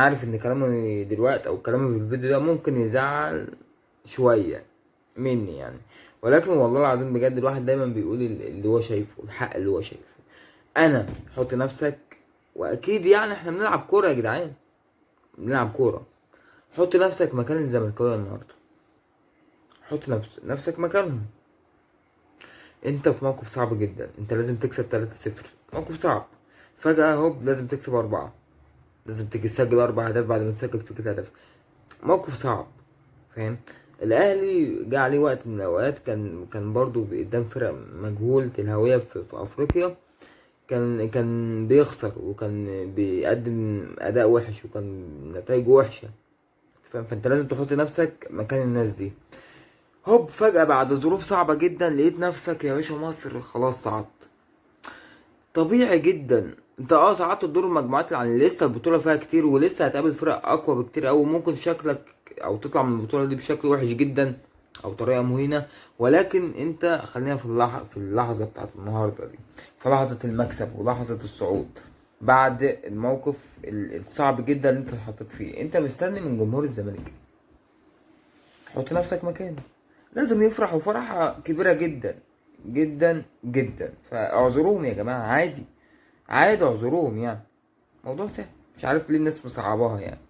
عارف ان كلامي دلوقتي او كلامي في الفيديو ده ممكن يزعل شوية مني يعني، ولكن والله العظيم بجد الواحد دايما بيقول اللي هو شايفه، الحق اللي هو شايفه. انا حط نفسك، واكيد يعني احنا بنلعب كورة يا جدعان، بنلعب كورة. حط نفسك مكان الزملكاوية النهاردة، حط نفسك مكانهم. انت في موقف صعب جدا، انت لازم تكسب 3-0، موقف صعب. فجأة هوب لازم تكسب 4، لازم تسجل 4 أهداف بعد ما تسجل فيك الهدف. موقف صعب، فاهم؟ الاهلي جه عليه وقت من الاوقات كان برضو قدام فرق مجهولة الهوية في افريقيا، كان بيخسر وكان بيقدم اداء وحش وكان نتائجه وحشة، فاهم؟ فانت لازم تحط نفسك مكان الناس دي. هوب فجأة بعد ظروف صعبة جدا لقيت نفسك يا باشا مصر خلاص صعدت. طبيعي جدا، انت صعدت الدور المجموعات، يعني لسه البطولة فيها كتير ولسه هتقابل فرق اقوى بكتير اوي، ممكن شكلك او تطلع من البطولة دي بشكل وحش جدا او طريقة مهينة. ولكن انت خلينا في اللحظة بتاعت النهاردة دي، في لحظة المكسب ولحظة الصعود بعد الموقف الصعب جدا اللي انت اتحطيت فيه. انت مستني من جمهور الزمالك، حط نفسك مكانه، لازم يفرحوا فرحة كبيرة جدا جدا جدا. فاعذروهم يا جماعة، عادي عادي اعذروهم يعني، موضوع سهل. مش عارف ليه الناس مصعباها يعني.